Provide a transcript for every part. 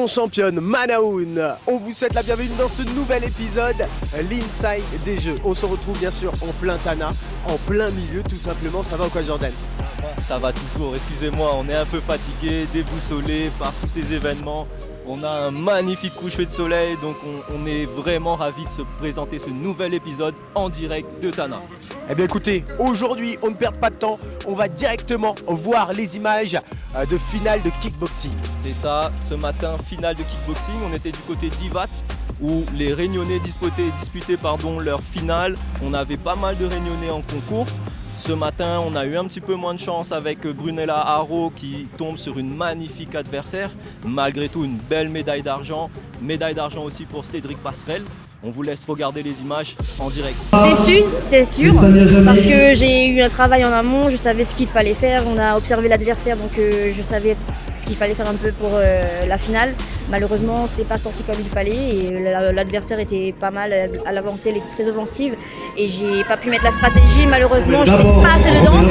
championne Manaoun. On vous souhaite la bienvenue dans ce nouvel épisode, l'Inside des Jeux. On se retrouve bien sûr en plein Tana, en plein milieu tout simplement. Ça va ou quoi Jordan? Ça va toujours, excusez-moi, on est un peu fatigué, déboussolé par tous ces événements. On a un magnifique coucher de soleil, donc on est vraiment ravis de se présenter ce nouvel épisode en direct de Tana. Eh bien écoutez, aujourd'hui on ne perd pas de temps, on va directement voir les images de finale de kickboxing. C'est ça, ce matin, finale de kickboxing, on était du côté d'Ivat où les Réunionnais disputaient leur finale. On avait pas mal de Réunionnais en concours. Ce matin, on a eu un petit peu moins de chance avec Brunella Haro qui tombe sur une magnifique adversaire. Malgré tout, une belle médaille d'argent. Médaille d'argent aussi pour Cédric Passerelle. On vous laisse regarder les images en direct. Déçu, c'est sûr, parce que j'ai eu un travail en amont, je savais ce qu'il fallait faire, on a observé l'adversaire, donc je savais ce qu'il fallait faire un peu pour la finale. Malheureusement, c'est pas sorti comme il fallait et l'adversaire était pas mal à l'avancée, elle était très offensive et j'ai pas pu mettre la stratégie. Malheureusement, j'étais pas assez dedans.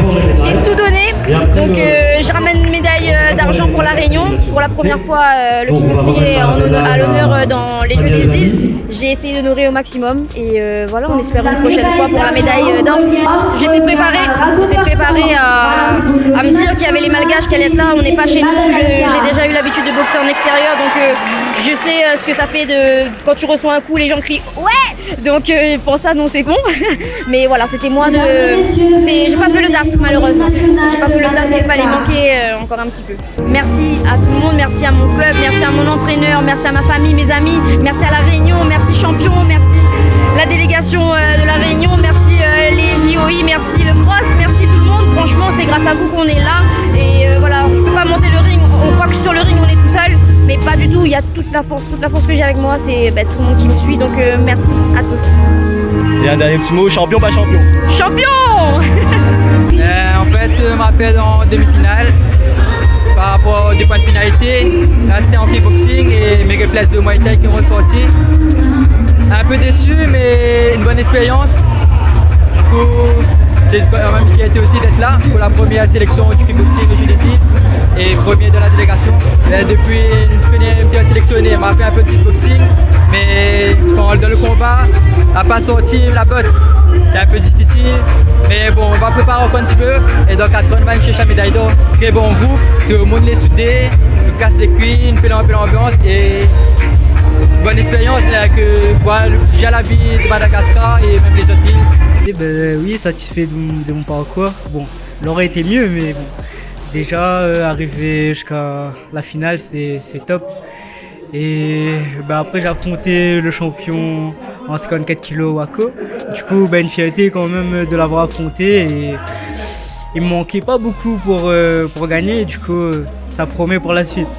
J'ai tout donné, donc je ramène une médaille d'argent pour la Réunion. Pour la première fois, le kickboxing est à l'honneur dans les Jeux des îles. J'ai essayé d'honorer au maximum et voilà, on espère une prochaine fois pour la médaille d'or. J'étais préparée à me dire qu'il y avait les Malgaches qui allaient être là. On n'est pas chez nous. J'ai déjà eu l'habitude de boxer en extérieur, donc je sais ce que ça fait quand tu reçois un coup, les gens crient ouais. Donc pour ça, non, c'est bon. Mais voilà, c'était moi j'ai pas fait le taf malheureusement. J'ai pas fait le taf qu'il fallait manquer encore un petit peu. Merci à tout le monde, merci à mon club, merci à mon entraîneur, merci à ma famille, mes amis, merci à la Réunion, merci champion, merci la délégation de la Réunion, merci les JOI, merci le cross, merci tout le monde. Franchement, c'est grâce à vous qu'on est là. Et voilà, je peux pas monter le ring. On croit que sur le ring on est tout seul, mais pas du tout. Il y a toute la force que j'ai avec moi, c'est tout le monde qui me suit. Donc merci à tous. Et un dernier petit mot, champion, pas champion. Champion. En fait, je me rappelle en demi-finale, par rapport aux 2 points de finalité, là c'était en kickboxing et mes replays de Muay Thai qui ont ressorti. Un peu déçu, mais une bonne expérience. Du coup, j'ai quand même fierté aussi d'être là pour la première sélection du kickboxing au JDC et premier de la délégation. Et depuis une petite sélectionnée, elle m'a fait un peu de kickboxing, mais quand dans le combat, elle n'a pas sorti la botte. C'est un peu difficile, mais bon, on va préparer encore un petit peu et donc à 30 man chercher la médaille d'or. Très bon groupe, tout le monde les soudé, nous casse les cuits, nous fait l'ambiance et bonne expérience là, que voir déjà la vie de Madagascar et même les autres îles. Oui, satisfait de mon parcours. Bon, l'aurait été mieux, mais bon, déjà arriver jusqu'à la finale, c'est top. Et après, j'ai affronté le champion en 54 kg Wako. Du coup, une fierté quand même de l'avoir affronté. Et il me manquait pas beaucoup pour gagner. Et du coup, ça promet pour la suite.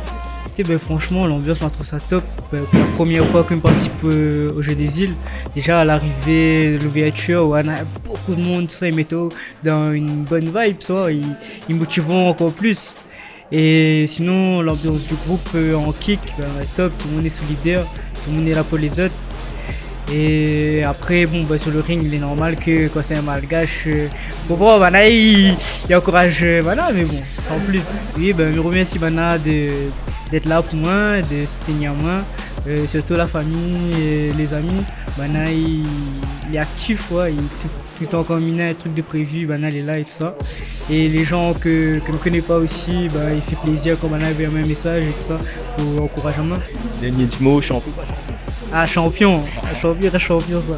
Franchement, l'ambiance, on trouve ça top. Pour la première fois qu'on participe au Jeux des îles, déjà à l'arrivée de l'ouverture, où on a beaucoup de monde, tout ça, ils mettent dans une bonne vibe, ça, ils motivent encore plus. Et sinon, l'ambiance du groupe en kick, top, tout le monde est solidaire, tout le monde est là pour les autres. Et après, sur le ring, il est normal que quand c'est un malgache, il encourage, mais bon, sans plus. Oui, je remercie d'être là pour moi, de soutenir moi, surtout la famille et les amis. Il est actif, tout en combinant un truc de prévu, il est là et tout ça. Et les gens que je ne connais pas aussi, il fait plaisir quand on avait un même message et tout ça, pour encouragement. Dernier petit mot, champion. Champion ça.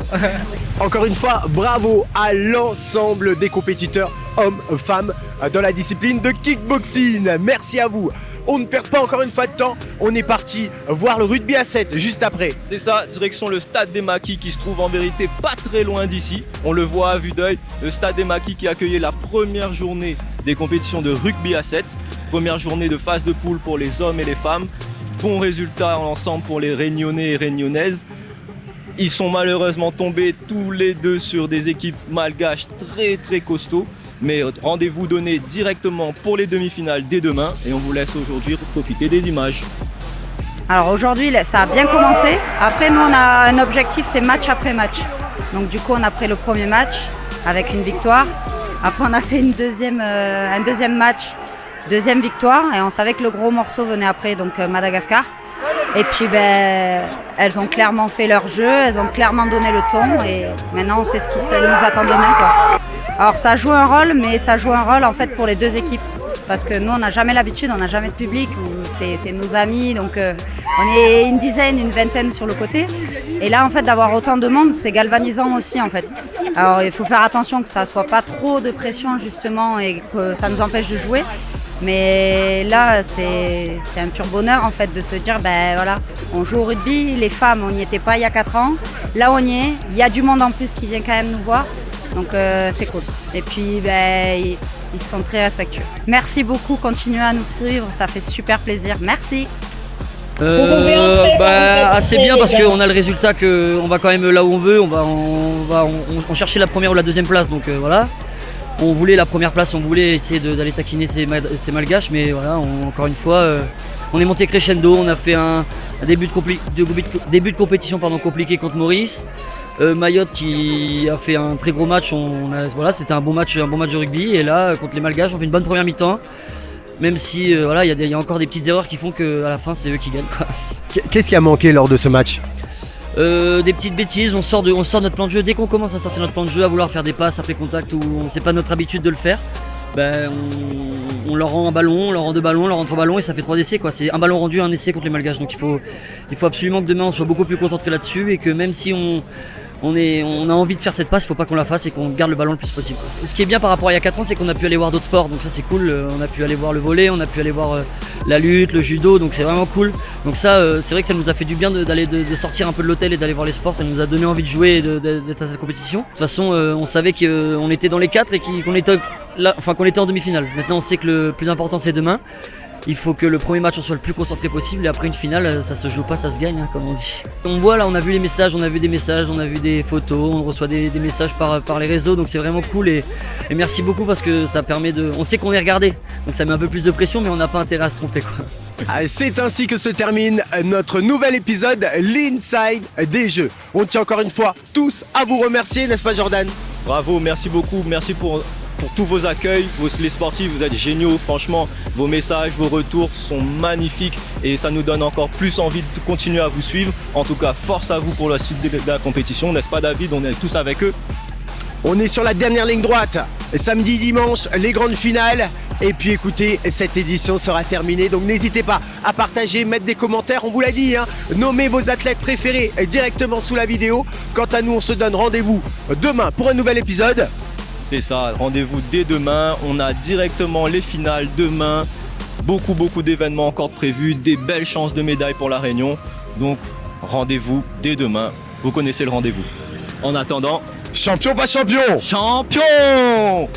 Encore une fois, bravo à l'ensemble des compétiteurs, hommes, femmes, dans la discipline de kickboxing. Merci à vous. On ne perd pas encore une fois de temps, on est parti voir le rugby à 7 juste après. C'est ça, direction le stade des Maquis qui se trouve en vérité pas très loin d'ici. On le voit à vue d'œil, le stade des Maquis qui accueillait la première journée des compétitions de rugby à 7. Première journée de phase de poule pour les hommes et les femmes. Bon résultat en ensemble pour les Réunionnais et Réunionnaises. Ils sont malheureusement tombés tous les deux sur des équipes malgaches très très costauds. Mais rendez-vous donné directement pour les demi-finales dès demain et on vous laisse aujourd'hui profiter des images. Alors aujourd'hui, ça a bien commencé. Après, nous, on a un objectif, c'est match après match. Donc du coup, on a pris le premier match avec une victoire. Après, on a fait un deuxième match Deuxième victoire et on savait que le gros morceau venait après, donc Madagascar. Et puis elles ont clairement fait leur jeu, elles ont clairement donné le ton et maintenant on sait ce qui nous attend demain, quoi. Alors ça joue un rôle, mais ça joue un rôle en fait pour les deux équipes. Parce que nous on n'a jamais l'habitude, on n'a jamais de public, c'est nos amis, donc on est une dizaine, une vingtaine sur le côté. Et là en fait d'avoir autant de monde, c'est galvanisant aussi en fait. Alors il faut faire attention que ça soit pas trop de pression justement et que ça nous empêche de jouer. Mais là, c'est un pur bonheur en fait de se dire, voilà, on joue au rugby, les femmes, on n'y était pas il y a 4 ans. Là, on y est. Il y a du monde en plus qui vient quand même nous voir. Donc, c'est cool. Et puis, ils sont très respectueux. Merci beaucoup, continuez à nous suivre, ça fait super plaisir. Merci. Assez bien parce qu'on a le résultat qu'on va quand même là où on veut. On cherchait la première ou la deuxième place, donc voilà. On voulait la première place, on voulait essayer d'aller taquiner ces malgaches, mais voilà, encore une fois, on est monté crescendo, on a fait un début de compétition compliqué contre Maurice. Mayotte qui a fait un très gros match, c'était un bon match de rugby, et là, contre les malgaches, on fait une bonne première mi-temps, même si il y a encore des petites erreurs qui font qu'à la fin, c'est eux qui gagnent, quoi. Qu'est-ce qui a manqué lors de ce match ? Des petites bêtises, on sort notre plan de jeu. Dès qu'on commence à sortir notre plan de jeu, à vouloir faire des passes après contact où c'est pas notre habitude de le faire, on leur rend un ballon, on leur rend 2 ballons, on leur rend 3 ballons et ça fait 3 essais, quoi. C'est un ballon rendu, un essai contre les malgaches. Donc il faut absolument que demain on soit beaucoup plus concentré là-dessus et que même si on a envie de faire cette passe, il faut pas qu'on la fasse et qu'on garde le ballon le plus possible. Ce qui est bien par rapport à il y a 4 ans, c'est qu'on a pu aller voir d'autres sports, donc ça c'est cool. On a pu aller voir le volley, on a pu aller voir la lutte, le judo, donc c'est vraiment cool. Donc ça, c'est vrai que ça nous a fait du bien de sortir un peu de l'hôtel et d'aller voir les sports. Ça nous a donné envie de jouer et d'être à cette compétition. De toute façon, on savait qu'on était dans les 4 et qu'on était en demi-finale. Maintenant, on sait que le plus important c'est demain. Il faut que le premier match on soit le plus concentré possible et après une finale ça se joue pas, ça se gagne, hein, comme on dit. On voit là, on a vu les messages, on a vu des messages, on a vu des photos, on reçoit des messages par les réseaux, donc c'est vraiment cool et merci beaucoup parce que ça permet on sait qu'on est regardé, donc ça met un peu plus de pression mais on n'a pas intérêt à se tromper, quoi. C'est ainsi que se termine notre nouvel épisode, l'Inside des Jeux. On tient encore une fois tous à vous remercier, n'est-ce pas Jordan ? Bravo, merci beaucoup, merci pour tous vos accueils, les sportifs, vous êtes géniaux, franchement, vos messages, vos retours sont magnifiques et ça nous donne encore plus envie de continuer à vous suivre. En tout cas, force à vous pour la suite de la compétition, n'est-ce pas David ? On est tous avec eux. On est sur la dernière ligne droite, samedi, dimanche, les grandes finales. Et puis écoutez, cette édition sera terminée, donc n'hésitez pas à partager, mettre des commentaires, on vous l'a dit, nommez vos athlètes préférés directement sous la vidéo. Quant à nous, on se donne rendez-vous demain pour un nouvel épisode. C'est ça, rendez-vous dès demain, on a directement les finales demain, beaucoup d'événements encore prévus, des belles chances de médailles pour la Réunion, donc rendez-vous dès demain, vous connaissez le rendez-vous. En attendant, champion pas champion ! Champion !